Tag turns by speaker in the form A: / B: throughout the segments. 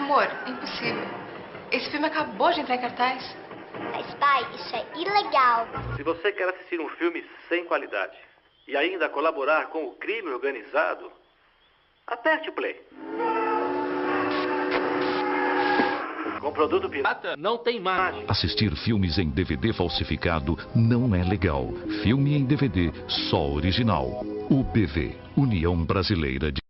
A: Amor, impossível. Esse filme acabou de entrar em cartaz.
B: Mas, pai, isso é ilegal.
C: Se você quer assistir um filme sem qualidade e ainda colaborar com o crime organizado, aperte o play. Com produto pirata não tem margem.
D: Assistir filmes em DVD falsificado não é legal. Filme em DVD só original. UBV, União Brasileira de...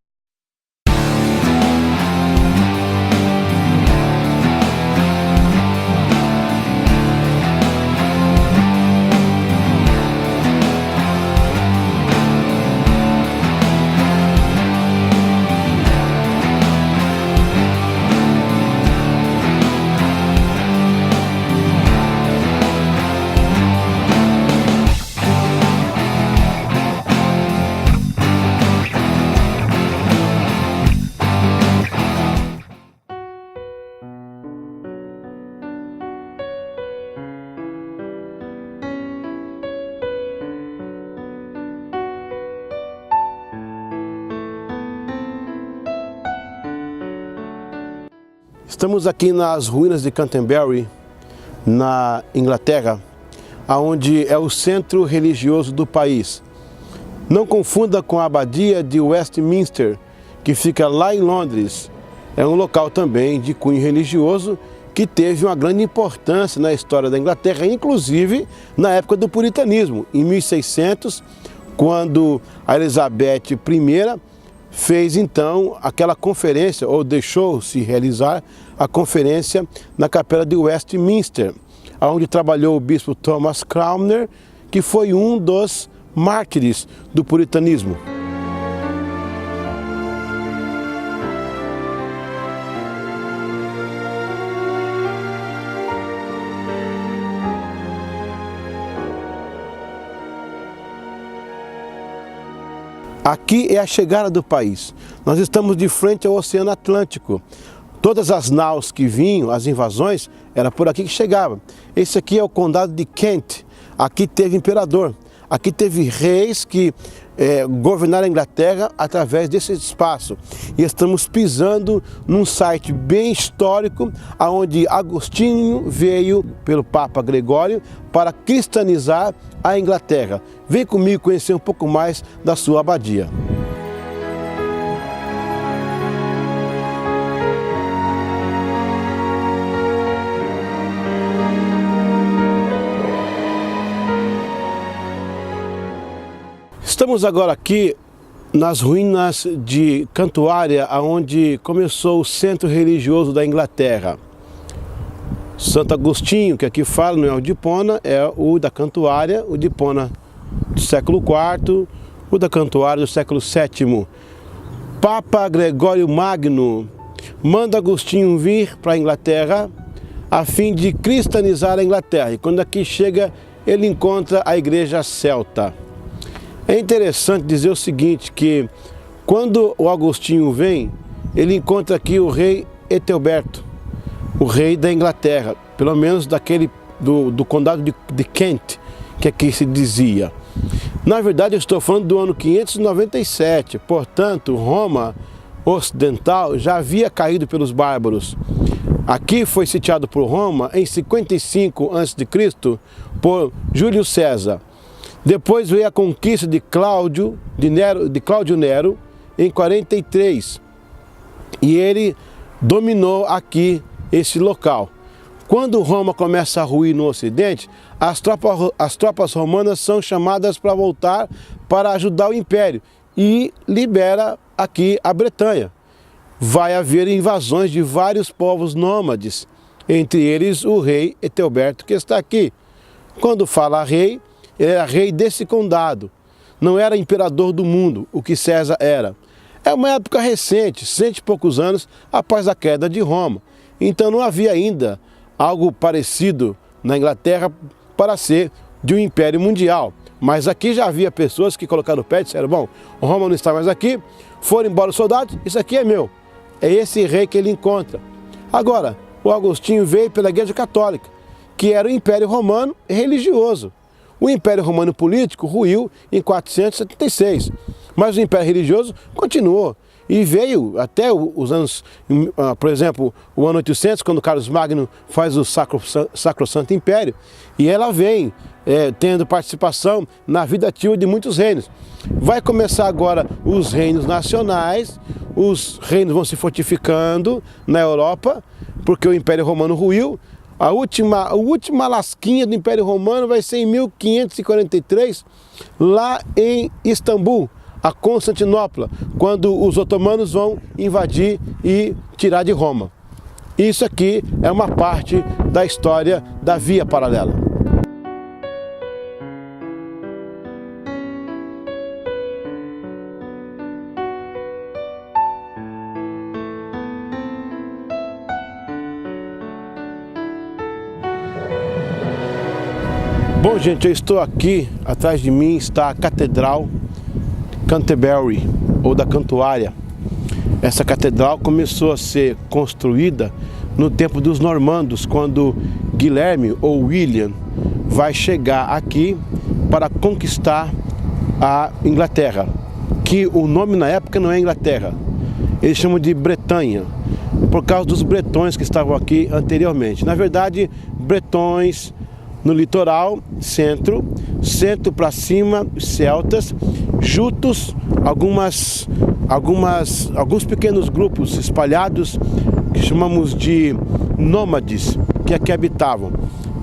E: Estamos aqui nas ruínas de Canterbury, na Inglaterra, onde é o centro religioso do país. Não confunda com a abadia de Westminster, que fica lá em Londres. É um local também de cunho religioso que teve uma grande importância na história da Inglaterra, inclusive na época do puritanismo, em 1600, quando a Elizabeth I fez então aquela conferência, ou deixou-se realizar a conferência na capela de Westminster, onde trabalhou o bispo Thomas Cranmer, que foi um dos mártires do puritanismo. Aqui é a chegada do país. Nós estamos de frente ao Oceano Atlântico. Todas as naus que vinham, as invasões, era por aqui que chegava. Esse aqui é o condado de Kent. Aqui teve imperador. Aqui teve reis que governaram a Inglaterra através desse espaço. E estamos pisando num site bem histórico, onde Agostinho veio pelo Papa Gregório para cristianizar a Inglaterra. Vem comigo conhecer um pouco mais da sua abadia. Estamos agora aqui nas ruínas de Cantuária, onde começou o centro religioso da Inglaterra. Santo Agostinho, que aqui fala, não é o de Hipona, é o da Cantuária, o de Hipona do século IV, o da Cantuária do século VII. Papa Gregório Magno manda Agostinho vir para a Inglaterra a fim de cristianizar a Inglaterra. E quando aqui chega, ele encontra a igreja celta. É interessante dizer o seguinte, que quando o Agostinho vem, ele encontra aqui o rei Ethelberto, o rei da Inglaterra, pelo menos do condado de Kent, que aqui se dizia. Na verdade, eu estou falando do ano 597, portanto, Roma ocidental já havia caído pelos bárbaros. Aqui foi sitiado por Roma em 55 a.C. por Júlio César. Depois veio a conquista de Cláudio Nero em 43 e ele dominou aqui esse local. Quando Roma começa a ruir no Ocidente, as tropas romanas são chamadas para voltar para ajudar o Império e libera aqui a Bretanha. Vai haver invasões de vários povos nômades, entre eles o rei Ethelberto, que está aqui. Quando fala rei, ele era rei desse condado, não era imperador do mundo, o que César era. É uma época recente, 100 e poucos anos após a queda de Roma. Então não havia ainda algo parecido na Inglaterra para ser de um império mundial. Mas aqui já havia pessoas que colocaram o pé e disseram, bom, Roma não está mais aqui, foram embora os soldados, isso aqui é meu. É esse rei que ele encontra. Agora, o Agostinho veio pela Igreja Católica, que era o Império Romano religioso. O Império Romano político ruiu em 476, mas o Império religioso continuou. e veio até os anos, por exemplo, o ano 800, quando Carlos Magno faz o Sacrosanto Império, e ela vem tendo participação na vida ativa de muitos reinos. Vai começar agora os reinos nacionais, os reinos vão se fortificando na Europa, porque o Império Romano ruiu. A última lasquinha do Império Romano vai ser em 1543, lá em Istambul, a Constantinopla, quando os otomanos vão invadir e tirar de Roma. Isso aqui é uma parte da história da Via Paralela. Bom, gente, eu estou aqui, atrás de mim está a Catedral Canterbury, ou da Cantuária. Essa catedral começou a ser construída no tempo dos normandos, quando Guilherme ou William vai chegar aqui para conquistar a Inglaterra, que o nome na época não é Inglaterra, eles chamam de Bretanha, por causa dos bretões que estavam aqui anteriormente. Na verdade, bretões no litoral, centro para cima, celtas, jutos, alguns pequenos grupos espalhados, que chamamos de nômades, que aqui habitavam.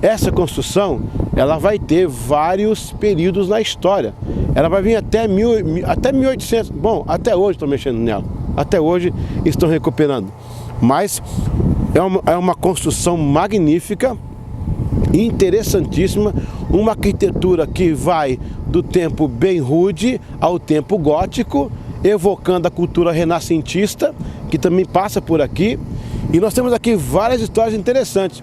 E: Essa construção, ela vai ter vários períodos na história. Ela vai vir até 1800, bom, até hoje estão mexendo nela, até hoje estão recuperando. Mas é uma construção magnífica, interessantíssima, uma arquitetura que vai do tempo bem rude ao tempo gótico, evocando a cultura renascentista, que também passa por aqui. E nós temos aqui várias histórias interessantes.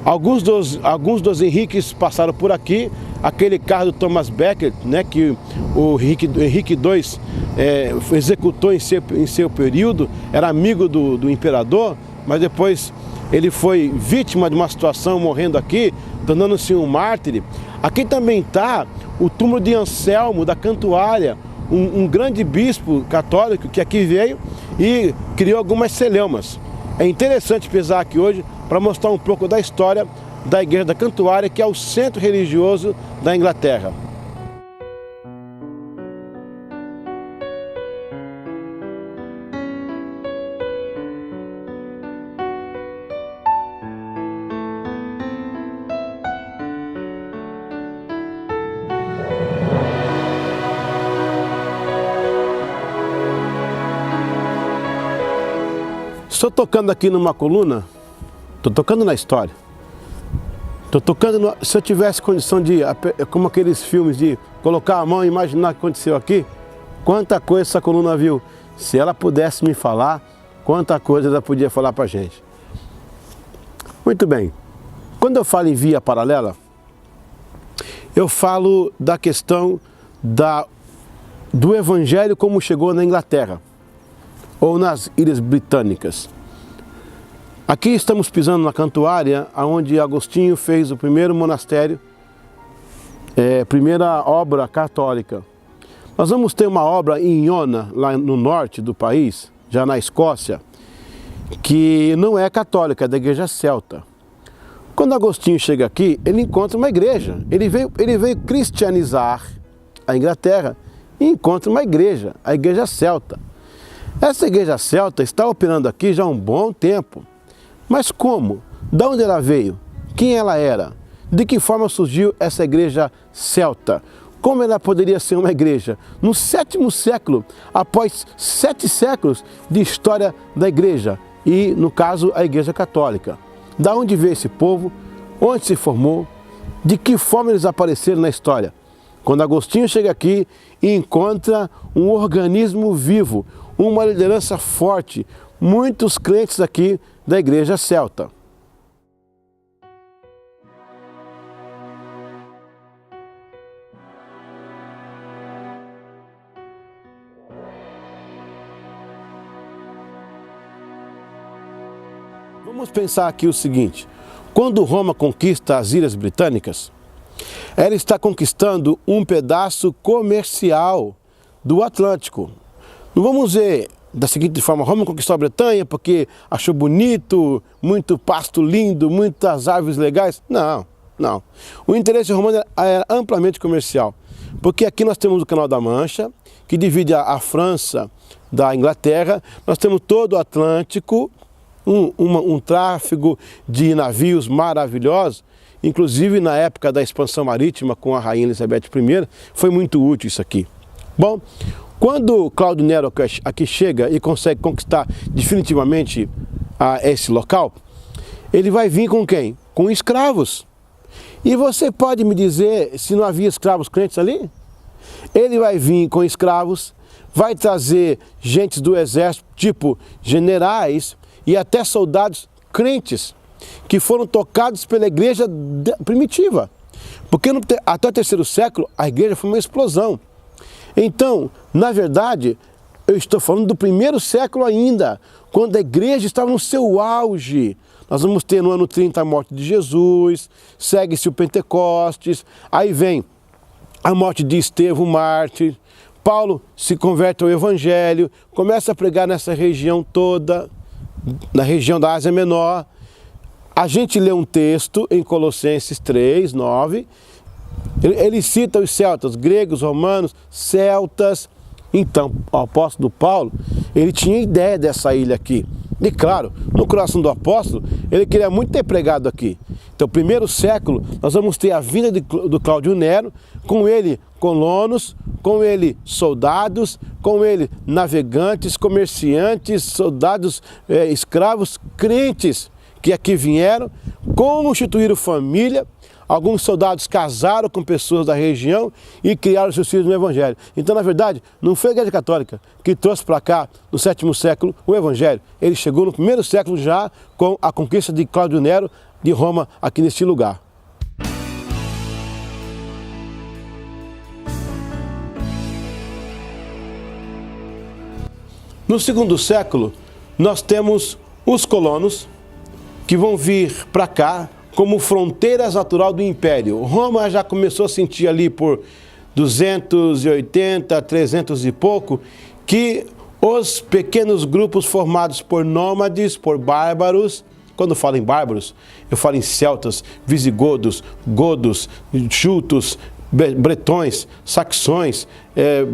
E: Alguns dos Henriques passaram por aqui. Aquele carro do Thomas Becket, né, que o Henrique II executou em seu período, era amigo do imperador, mas depois ele foi vítima de uma situação, morrendo aqui, tornando-se um mártir. Aqui também está o túmulo de Anselmo, da Cantuária, um grande bispo católico que aqui veio e criou algumas celeumas. É interessante pisar aqui hoje para mostrar um pouco da história da Igreja da Cantuária, que é o centro religioso da Inglaterra. Estou tocando aqui numa coluna, estou tocando na história. Estou tocando, se eu tivesse condição de, como aqueles filmes, de colocar a mão e imaginar o que aconteceu aqui, quanta coisa essa coluna viu. Se ela pudesse me falar, quanta coisa ela podia falar para a gente. Muito bem, quando eu falo em via paralela, eu falo da questão do Evangelho como chegou na Inglaterra, ou nas Ilhas Britânicas. Aqui estamos pisando na Cantuária, onde Agostinho fez o primeiro monastério, primeira obra católica. Nós vamos ter uma obra em Iona, lá no norte do país, já na Escócia, que não é católica, é da igreja celta. Quando Agostinho chega aqui, ele encontra uma igreja. Ele veio cristianizar a Inglaterra e encontra uma igreja, a igreja celta. Essa igreja celta está operando aqui já há um bom tempo. Mas como? De onde ela veio? Quem ela era? De que forma surgiu essa igreja celta? Como ela poderia ser uma igreja? No 7º século, após 7 séculos de história da igreja, e no caso a igreja católica. Da onde veio esse povo? Onde se formou? De que forma eles apareceram na história? Quando Agostinho chega aqui e encontra um organismo vivo, uma liderança forte, muitos crentes aqui da igreja celta. Vamos pensar aqui o seguinte: quando Roma conquista as Ilhas Britânicas, ela está conquistando um pedaço comercial do Atlântico. Não vamos ver da seguinte forma: Roma conquistou a Bretanha porque achou bonito, muito pasto lindo, muitas árvores legais. Não, não. O interesse romano era amplamente comercial, porque aqui nós temos o Canal da Mancha, que divide a França da Inglaterra, nós temos todo o Atlântico, um tráfego de navios maravilhosos. Inclusive na época da expansão marítima com a rainha Elizabeth I, foi muito útil isso aqui. Bom, quando Cláudio Nero aqui chega e consegue conquistar definitivamente esse local, ele vai vir com quem? Com escravos. E você pode me dizer se não havia escravos crentes ali? Ele vai vir com escravos, vai trazer gente do exército, tipo generais e até soldados crentes, que foram tocados pela igreja primitiva. Porque até o 3º século a igreja foi uma explosão. Então, na verdade, eu estou falando do 1º século ainda, quando a igreja estava no seu auge. Nós vamos ter no ano 30 a morte de Jesus, segue-se o Pentecostes, aí vem a morte de Estevão, mártir. Paulo se converte ao Evangelho, começa a pregar nessa região toda, na região da Ásia Menor. A gente lê um texto em Colossenses 3, 9, ele cita os celtas, gregos, romanos, celtas. Então, o apóstolo Paulo, ele tinha ideia dessa ilha aqui. E claro, no coração do apóstolo, ele queria muito ter pregado aqui. Então, 1º século, nós vamos ter a vinda do Cláudio Nero, com ele colonos, com ele soldados, com ele navegantes, comerciantes, soldados, escravos, crentes que aqui vieram, constituíram família. Alguns soldados casaram com pessoas da região e criaram seus filhos no Evangelho. Então, na verdade, não foi a Igreja Católica que trouxe para cá, no 7º século, o Evangelho. Ele chegou no 1º século já com a conquista de Cláudio Nero de Roma, aqui neste lugar. No 2º século, nós temos os colonos que vão vir para cá como fronteiras natural do Império. Roma já começou a sentir ali por 280, 300 e pouco, que os pequenos grupos formados por nômades, por bárbaros, quando eu falo em bárbaros, eu falo em celtas, visigodos, godos, chutos, bretões, saxões,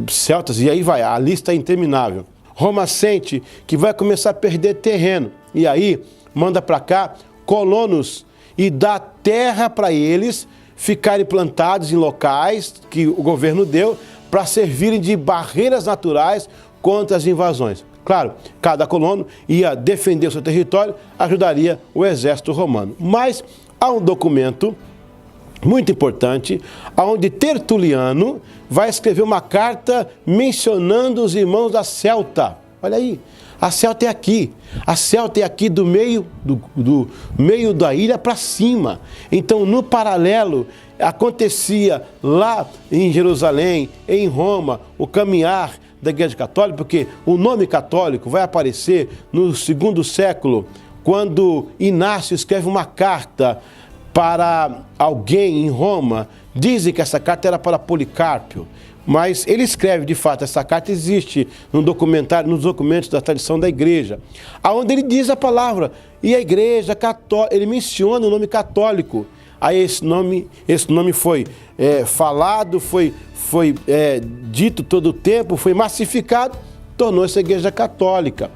E: celtas, e aí vai, a lista é interminável. Roma sente que vai começar a perder terreno, e aí manda para cá colonos e dá terra para eles ficarem plantados em locais que o governo deu para servirem de barreiras naturais contra as invasões. Claro, cada colono ia defender o seu território, ajudaria o exército romano. Mas há um documento muito importante, onde Tertuliano vai escrever uma carta mencionando os irmãos da Celta. Olha aí. A Celta é aqui. A Celta é aqui do meio da ilha para cima. Então, no paralelo, acontecia lá em Jerusalém, em Roma, o caminhar da Igreja Católica, porque o nome católico vai aparecer no 2º século, quando Inácio escreve uma carta para alguém em Roma. Dizem que essa carta era para Policarpo. Mas ele escreve, de fato, essa carta existe no documentário, nos documentos da tradição da igreja, onde ele diz a palavra, e a igreja católica, ele menciona o nome católico. Aí esse nome foi falado, foi dito todo o tempo, foi massificado, tornou-se a igreja católica.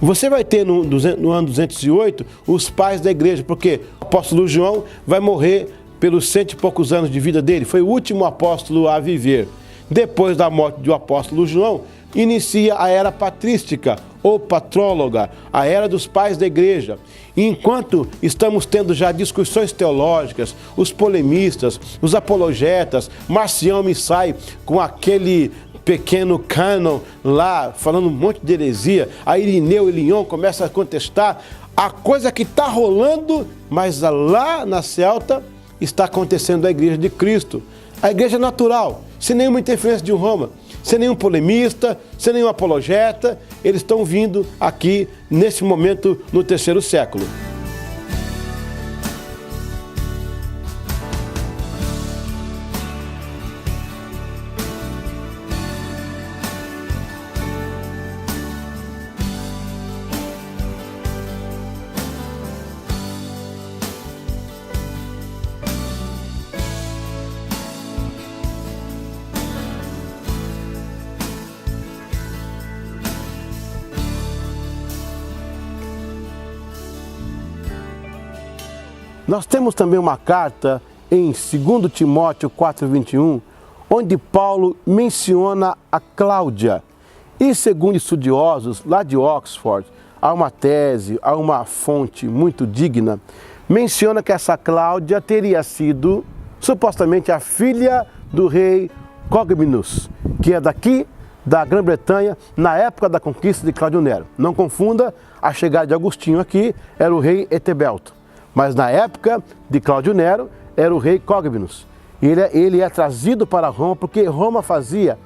E: Você vai ter no ano 208 os pais da igreja, porque o apóstolo João vai morrer pelos 100 e poucos anos de vida dele, foi o último apóstolo a viver. Depois da morte do apóstolo João, inicia a era patrística, ou patróloga, a era dos pais da igreja. E enquanto estamos tendo já discussões teológicas, os polemistas, os apologetas, Marcião me sai com aquele pequeno cânon lá, falando um monte de heresia, a Irineu e Lyon começa a contestar a coisa que está rolando, mas lá na Celta está acontecendo a igreja de Cristo, a igreja natural, sem nenhuma interferência de Roma, sem nenhum polemista, sem nenhum apologeta, eles estão vindo aqui nesse momento no 3º século. Nós temos também uma carta em 2 Timóteo 4,21, onde Paulo menciona a Cláudia. E segundo estudiosos lá de Oxford, há uma tese, há uma fonte muito digna, menciona que essa Cláudia teria sido supostamente a filha do rei Cogminus, que é daqui da Grã-Bretanha, na época da conquista de Cláudio Nero. Não confunda, a chegada de Agostinho aqui era o rei Etebelto, mas na época de Cláudio Nero era o rei Cogminus. Ele é trazido para Roma porque Roma fazia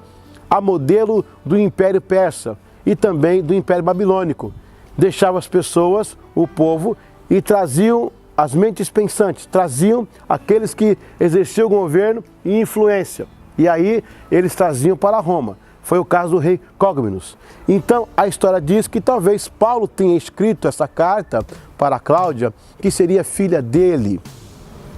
E: a modelo do Império Persa e também do Império Babilônico. Deixava as pessoas, o povo, e traziam as mentes pensantes, traziam aqueles que exerciam o governo e influência. E aí eles traziam para Roma. Foi o caso do rei Cogminus. Então a história diz que talvez Paulo tenha escrito essa carta para Cláudia, que seria filha dele,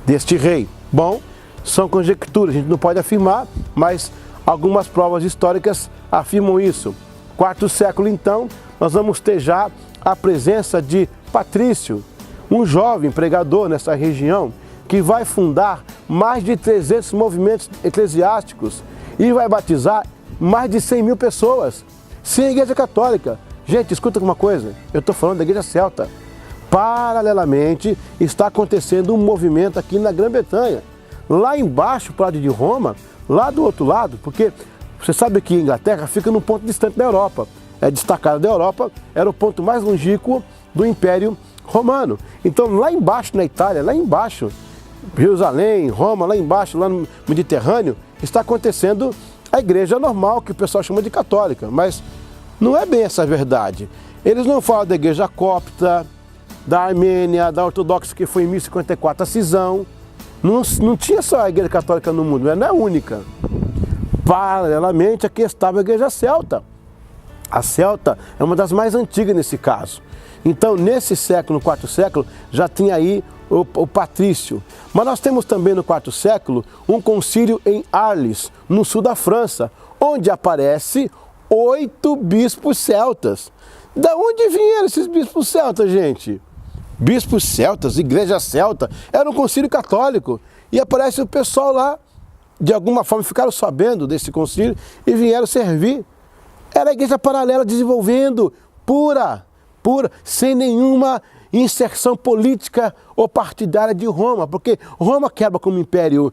E: deste rei. Bom, são conjecturas, a gente não pode afirmar, mas algumas provas históricas afirmam isso. Quarto século, então, nós vamos ter já a presença de Patrício, um jovem pregador nessa região, que vai fundar mais de 300 movimentos eclesiásticos e vai batizar mais de 100 mil pessoas, sem a Igreja Católica. Gente, escuta uma coisa, eu estou falando da Igreja Celta. Paralelamente, está acontecendo um movimento aqui na Grã-Bretanha. Lá embaixo, para o lado de Roma, lá do outro lado, porque você sabe que a Inglaterra fica num ponto distante da Europa. É destacada da Europa, era o ponto mais longínquo do Império Romano. Então, lá embaixo na Itália, lá embaixo, Jerusalém, Roma, lá embaixo, lá no Mediterrâneo, está acontecendo a igreja normal, que o pessoal chama de católica, mas não é bem essa verdade. Eles não falam da igreja copta, da Armênia, da ortodoxa, que foi em 1054 a cisão. Não tinha só a igreja católica no mundo, não é única. Paralelamente, aqui estava a igreja celta. A celta é uma das mais antigas nesse caso. Então, nesse século, no quarto século, já tinha aí o patrício. Mas nós temos também no quarto século um concílio em Arles, no sul da França, onde aparece 8 bispos celtas. Da onde vieram esses bispos celtas, gente? Bispos celtas, igreja celta, era um concílio católico. E aparece o pessoal lá, de alguma forma ficaram sabendo desse concílio e vieram servir. Era a igreja paralela desenvolvendo, pura, sem nenhuma inserção política ou partidária de Roma, porque Roma quebra como império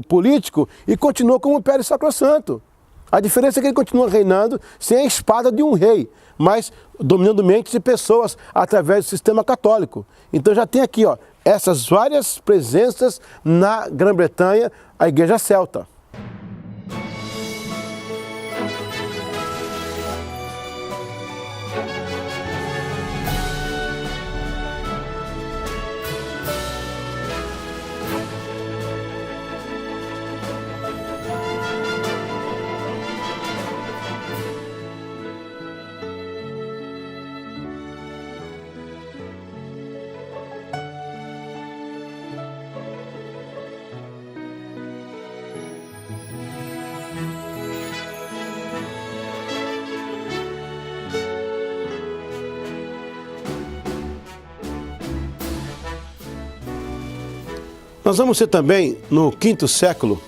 E: político e continua como império sacrossanto. A diferença é que ele continua reinando sem a espada de um rei, mas dominando mentes e pessoas através do sistema católico. Então já tem aqui, ó, essas várias presenças na Grã-Bretanha, a igreja celta. Nós vamos ter também no quinto século,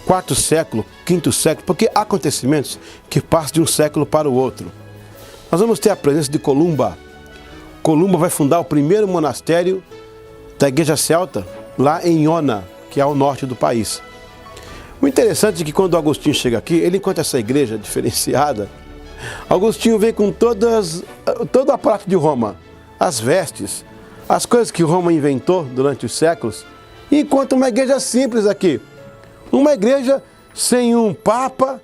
E: quarto século, quinto século, porque há acontecimentos que passam de um século para o outro. Nós vamos ter a presença de Columba. Columba vai fundar o primeiro monastério da igreja celta lá em Iona, que é ao norte do país. O interessante é que quando Agostinho chega aqui, ele encontra essa igreja diferenciada. Agostinho vem com todo o aparato de Roma, as vestes, as coisas que Roma inventou durante os séculos, e encontra uma igreja simples aqui. Uma igreja sem um papa,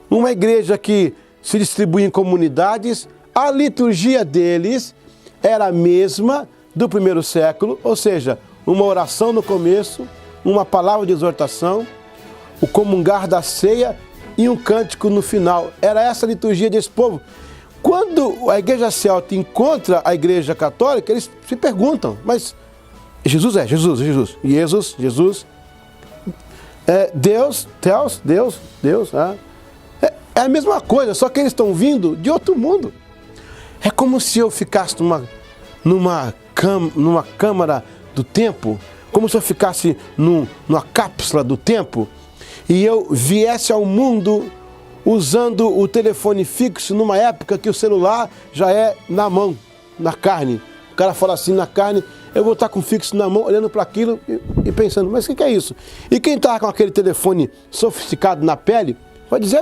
E: uma igreja que se distribui em comunidades. A liturgia deles era a mesma do primeiro século, ou seja, uma oração no começo, uma palavra de exortação, o comungar da ceia e um cântico no final. Era essa a liturgia desse povo. Quando a igreja celta encontra a igreja católica, eles se perguntam, mas Jesus. Deus. É a mesma coisa, só que eles estão vindo de outro mundo. É como se eu ficasse numa numa câmara do tempo, como se eu ficasse numa cápsula do tempo e eu viesse ao mundo usando o telefone fixo numa época que o celular já é na mão, na carne. O cara fala assim, na carne, eu vou estar com o fixo na mão, olhando para aquilo e pensando, mas o que é isso? E quem está com aquele telefone sofisticado na pele, vai dizer,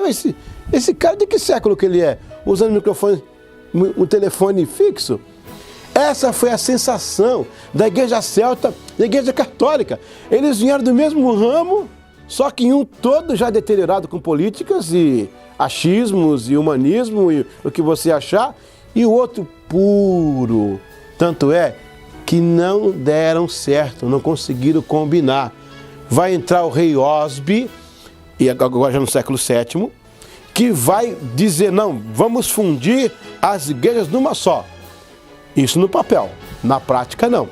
E: esse cara de que século que ele é? Usando um telefone fixo? Essa foi a sensação da igreja celta e da igreja católica. Eles vieram do mesmo ramo, só que um todo já deteriorado com políticas e achismos e humanismo e o que você achar, e o outro puro. Tanto é que não deram certo, não conseguiram combinar. Vai entrar o rei Osby, e agora já no século VII, que vai dizer, não, vamos fundir as igrejas numa só. Isso no papel, na prática não.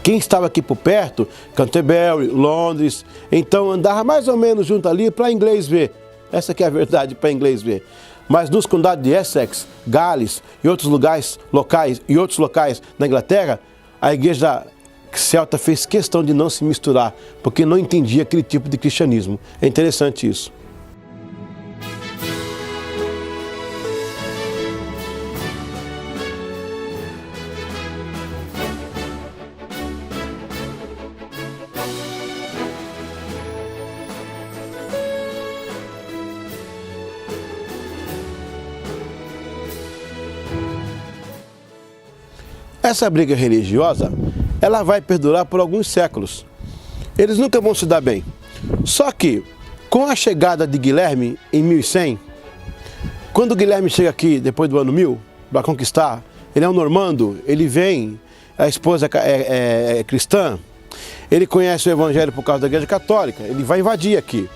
E: Quem estava aqui por perto, Canterbury, Londres, então andava mais ou menos junto ali para inglês ver. Essa que é a verdade, para inglês ver. Mas nos condados de Essex, Gales e outros locais na Inglaterra, a igreja celta fez questão de não se misturar, porque não entendia aquele tipo de cristianismo. É interessante isso. Essa briga religiosa, ela vai perdurar por alguns séculos. Eles nunca vão se dar bem. Só que, com a chegada de Guilherme em 1100, quando Guilherme chega aqui depois do ano 1000, para conquistar, ele é um normando, ele vem, a esposa é cristã, ele conhece o evangelho por causa da igreja católica, ele vai invadir aqui.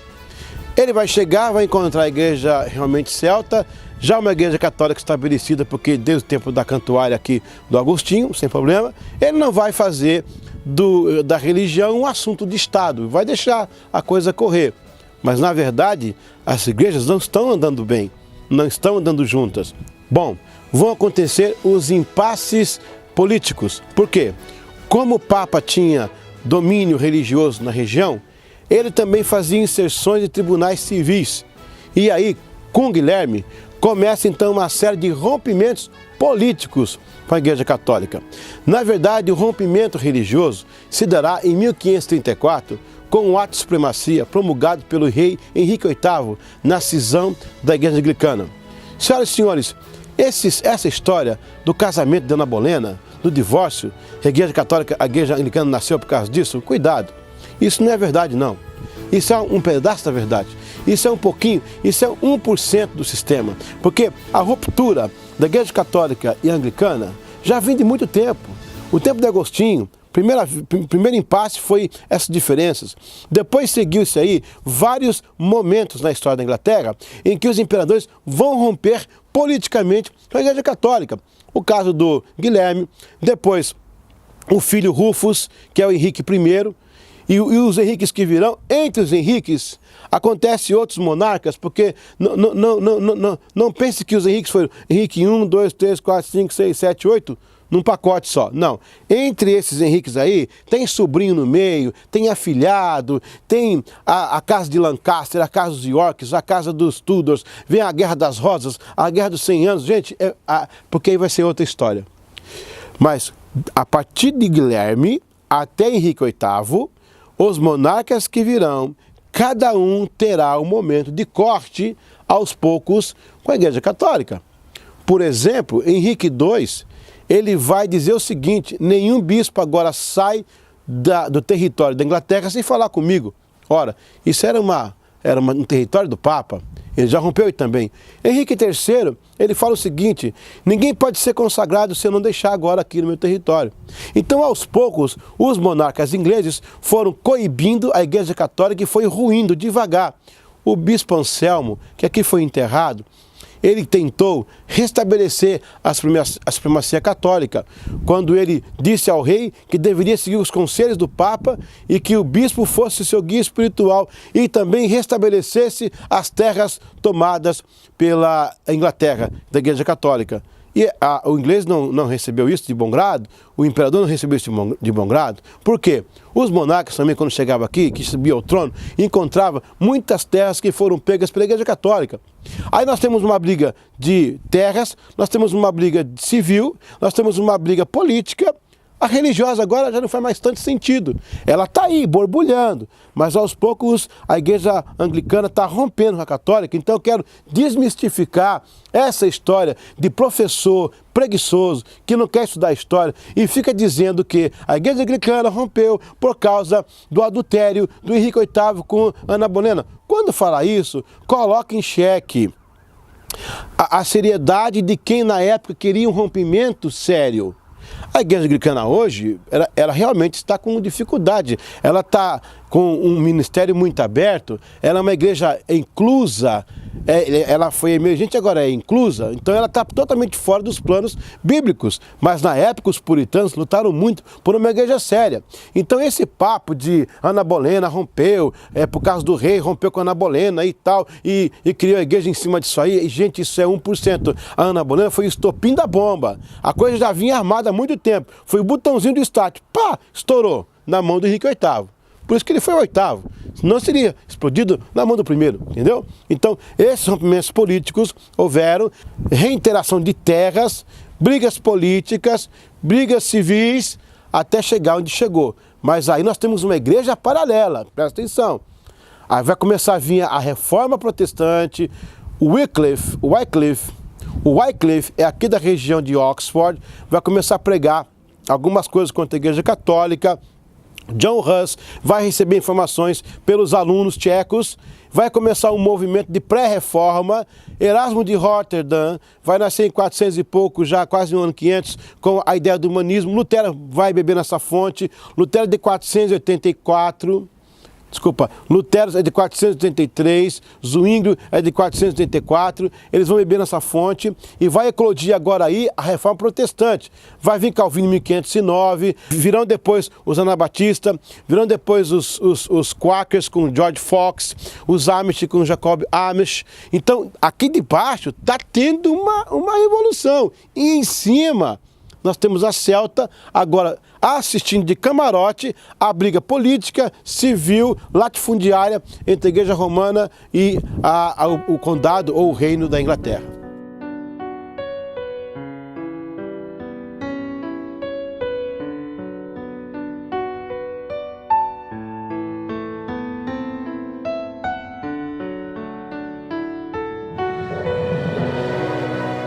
E: Ele vai chegar, vai encontrar a igreja realmente celta, já uma igreja católica estabelecida, porque desde o tempo da cantuária aqui do Agostinho, sem problema, ele não vai fazer da religião um assunto de Estado, vai deixar a coisa correr. Mas, na verdade, as igrejas não estão andando bem, não estão andando juntas. Bom, vão acontecer os impasses políticos. Por quê? Como o Papa tinha domínio religioso na região, ele também fazia inserções de tribunais civis. E aí, com Guilherme, começa então uma série de rompimentos políticos com a Igreja Católica. Na verdade, o rompimento religioso se dará em 1534 com o ato de supremacia promulgado pelo rei Henrique VIII na cisão da Igreja Anglicana. Senhoras e senhores, essa história do casamento de Ana Bolena, do divórcio, a Igreja Católica, a Igreja Anglicana nasceu por causa disso, cuidado, isso não é verdade não. Isso é um pedaço da verdade. Isso é um pouquinho, isso é 1% do sistema. Porque a ruptura da Igreja Católica e Anglicana já vem de muito tempo. O tempo de Agostinho, primeiro impasse foi essas diferenças. Depois seguiu-se aí vários momentos na história da Inglaterra em que os imperadores vão romper politicamente com a Igreja Católica. O caso do Guilherme, depois o filho Rufus, que é o Henrique I, e os Henriques que virão, entre os Henriques, acontece outros monarcas, porque não pense que os Henriques foram Henrique 1, 2, 3, 4, 5, 6, 7, 8, num pacote só. Não. Entre esses Henriques aí, tem sobrinho no meio, tem afilhado, tem a casa de Lancaster, a casa dos Yorks, a casa dos Tudors, vem a Guerra das Rosas, a Guerra dos 100 Anos. Gente, porque aí vai ser outra história. Mas, a partir de Guilherme até Henrique VIII, os monarcas que virão, cada um terá um momento de corte, aos poucos, com a Igreja Católica. Por exemplo, Henrique II, ele vai dizer o seguinte: nenhum bispo agora sai do território da Inglaterra sem falar comigo. Ora, isso era um território do Papa, ele já rompeu aí também. Henrique III, ele fala o seguinte: ninguém pode ser consagrado se eu não deixar agora aqui no meu território. Então, aos poucos, os monarcas ingleses foram coibindo a Igreja Católica e foi ruindo devagar. O bispo Anselmo, que aqui foi enterrado, ele tentou restabelecer a supremacia católica, quando ele disse ao rei que deveria seguir os conselhos do Papa e que o bispo fosse seu guia espiritual e também restabelecesse as terras tomadas pela Inglaterra, da Igreja Católica. E o inglês não recebeu isso de bom grado, o imperador não recebeu isso de bom grado. Por quê? Os monarcas também, quando chegavam aqui, que subiam ao trono, encontravam muitas terras que foram pegas pela Igreja Católica. Aí nós temos uma briga de terras, nós temos uma briga civil, nós temos uma briga política. A religiosa agora já não faz mais tanto sentido. Ela está aí, borbulhando, mas aos poucos a igreja anglicana está rompendo com a católica. Então eu quero desmistificar essa história de professor preguiçoso que não quer estudar história e fica dizendo que a igreja anglicana rompeu por causa do adultério do Henrique VIII com Ana Bolena. Quando falar isso, coloca em xeque a seriedade de quem na época queria um rompimento sério. A igreja anglicana hoje, ela realmente está com dificuldade, ela está com um ministério muito aberto, ela é uma igreja inclusa, ela foi emergente, agora é inclusa, então ela está totalmente fora dos planos bíblicos, mas na época os puritanos lutaram muito por uma igreja séria. Então esse papo de Ana Bolena rompeu, por causa do rei, rompeu com Ana Bolena e tal, e criou a igreja em cima disso aí, e, gente, isso é 1%. A Ana Bolena foi o estopim da bomba, a coisa já vinha armada há muito tempo, foi o botãozinho do start, pá, estourou na mão do Henrique VIII. Por isso que ele foi o 8º, senão seria explodido na mão do primeiro, entendeu? Então, esses rompimentos políticos houveram, reiteração de terras, brigas políticas, brigas civis, até chegar onde chegou. Mas aí nós temos uma igreja paralela, presta atenção. Aí vai começar a vir a reforma protestante, o Wycliffe é aqui da região de Oxford, vai começar a pregar algumas coisas contra a igreja católica. John Huss vai receber informações pelos alunos tchecos, vai começar um movimento de pré-reforma. Erasmo de Rotterdam vai nascer em 400 e pouco, já quase no ano 500, com a ideia do humanismo. Lutero vai beber nessa fonte. Lutero de 484... Lutero é de 483, Zwinglio é de 484, eles vão beber nessa fonte e vai eclodir agora aí a reforma protestante. Vai vir Calvino em 1509, virão depois os anabatistas, virão depois os Quakers com George Fox, os Amish com Jacob Amish. Então aqui de baixo está tendo uma revolução e em cima nós temos a Celta agora assistindo de camarote a briga política, civil, latifundiária entre a Igreja Romana e o condado ou o reino da Inglaterra.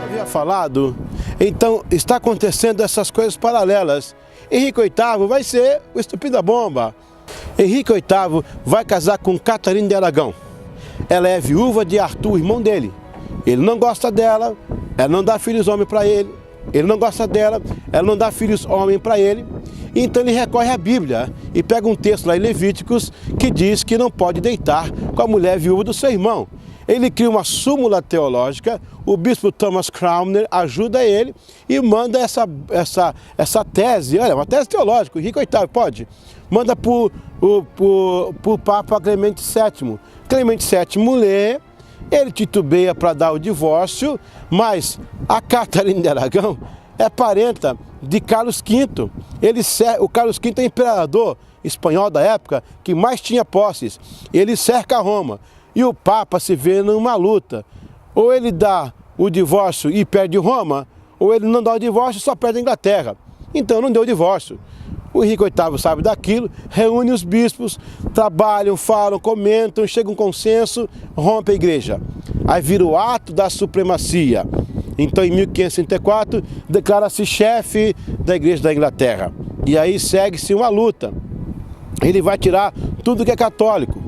E: Havia falado, então está acontecendo essas coisas paralelas. Henrique VIII vai ser o estupim da bomba. Henrique VIII vai casar com Catarina de Aragão. Ela é viúva de Arthur, irmão dele. Ele não gosta dela, ela não dá filhos homens para ele. Ele não gosta dela, ela não dá filhos homens para ele. Então ele recorre à Bíblia e pega um texto lá em Levíticos que diz que não pode deitar com a mulher viúva do seu irmão. Ele cria uma súmula teológica, o bispo Thomas Cranmer ajuda ele e manda essa tese, olha, uma tese teológica, o Henrique VIII pode, manda para o Papa Clemente VII. Clemente VII lê, ele titubeia para dar o divórcio, mas a Catarina de Aragão é parenta de Carlos V. O Carlos V é imperador espanhol da época que mais tinha posses, ele cerca Roma. E o Papa se vê numa luta. Ou ele dá o divórcio e perde Roma, ou ele não dá o divórcio e só perde a Inglaterra. Então não deu o divórcio. O Henrique VIII sabe daquilo, reúne os bispos, trabalham, falam, comentam, chega a um consenso, rompe a igreja. Aí vira o ato da supremacia. Então em 1534 declara-se chefe da igreja da Inglaterra. E aí segue-se uma luta. Ele vai tirar tudo que é católico,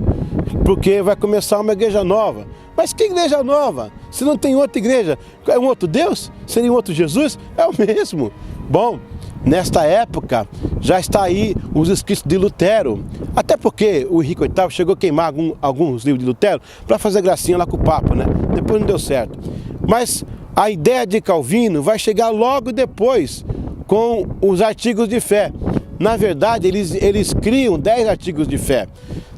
E: porque vai começar uma igreja nova. Mas que igreja nova? Se não tem outra igreja, é um outro Deus? Seria um outro Jesus? É o mesmo. Bom, nesta época já está aí os escritos de Lutero. Até porque o Henrique VIII chegou a queimar alguns livros de Lutero para fazer gracinha lá com o Papa, né? Depois não deu certo. Mas a ideia de Calvino vai chegar logo depois com os artigos de fé. Na verdade, eles criam 10 artigos de fé.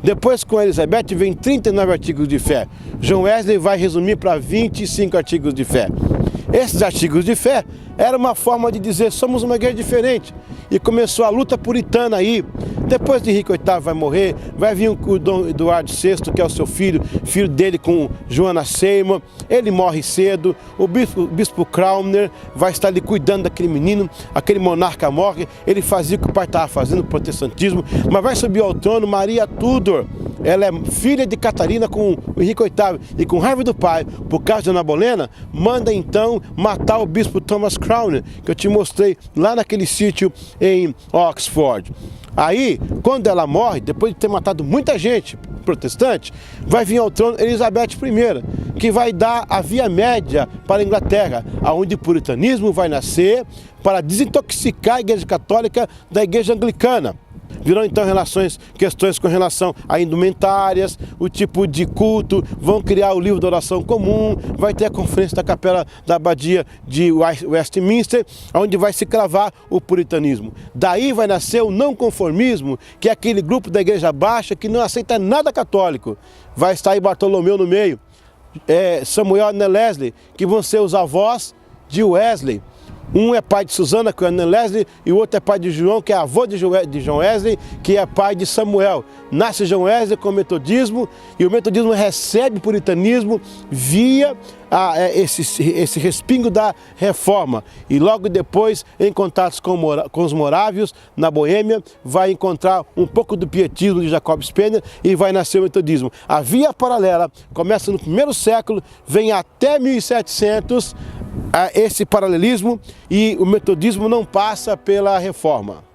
E: Depois, com Elizabeth, vem 39 artigos de fé. John Wesley vai resumir para 25 artigos de fé. Esses artigos de fé eram uma forma de dizer, somos uma igreja diferente. E começou a luta puritana aí. Depois de Henrique VIII vai morrer, vai vir o Dom Eduardo VI, que é o seu filho dele com Joana Seymour. Ele morre cedo, o bispo Cranmer vai estar ali cuidando daquele menino, aquele monarca morre, ele fazia o que o pai estava fazendo, o protestantismo, mas vai subir ao trono Maria Tudor. Ela é filha de Catarina com o Henrique VIII e com raiva do pai, por causa de Ana Bolena, manda então matar o bispo Thomas Cranmer, que eu te mostrei lá naquele sítio em Oxford. Aí, quando ela morre, depois de ter matado muita gente protestante, vai vir ao trono Elizabeth I, que vai dar a via média para a Inglaterra, onde o puritanismo vai nascer para desintoxicar a Igreja Católica da Igreja Anglicana. Virão então questões com relação a indumentárias, o tipo de culto, vão criar o livro da oração comum, vai ter a conferência da capela da abadia de Westminster, onde vai se cravar o puritanismo. Daí vai nascer o não conformismo, que é aquele grupo da igreja baixa que não aceita nada católico. Vai estar aí Bartolomeu no meio, Samuel e Leslie, que vão ser os avós de Wesley. Um é pai de Susana, que é Anne Leslie, e o outro é pai de João, que é avô de John Wesley, que é pai de Samuel. Nasce John Wesley com o metodismo, e o metodismo recebe o puritanismo via esse respingo da reforma. E logo depois, em contatos com os morávios, na Boêmia, vai encontrar um pouco do pietismo de Jacob Spener e vai nascer o metodismo. A via paralela começa no primeiro século, vem até 1700, esse paralelismo, e o metodismo não passa pela reforma.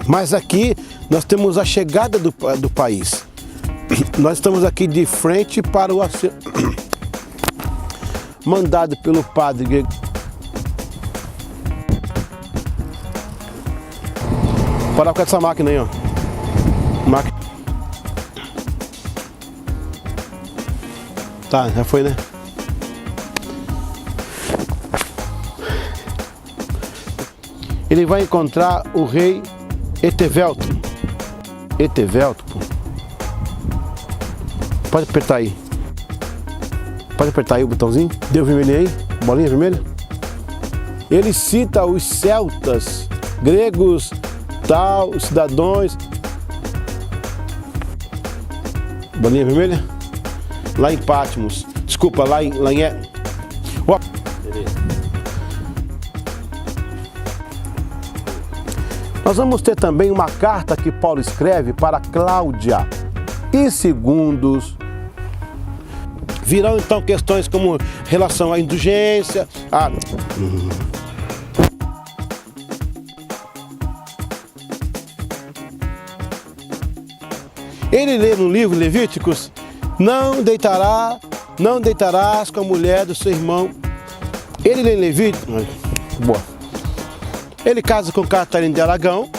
E: Mas aqui nós temos a chegada do país. Nós estamos aqui de frente para o mandado pelo padre. Parar com essa máquina aí, ó. Tá, já foi, né? Ele vai encontrar o rei Etevelto, pô. Pode apertar aí. Pode apertar aí o botãozinho. Deu vermelho aí? Bolinha vermelha? Ele cita os celtas, gregos, tal, os cidadãos. Bolinha vermelha? Lá em Patmos. Desculpa, lá em Ó. Nós vamos ter também uma carta que Paulo escreve para Cláudia e segundos. Virão então questões como relação à indulgência, Ele lê no livro Levíticos, não deitarás com a mulher do seu irmão. Ele lê em Levíticos, boa. Ele casa com Catarina de Aragão,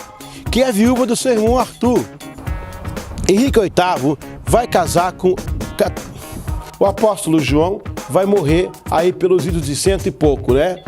E: que é viúva do seu irmão Arthur. Henrique VIII vai casar com... O apóstolo João vai morrer aí pelos idos de 100 e pouco, né?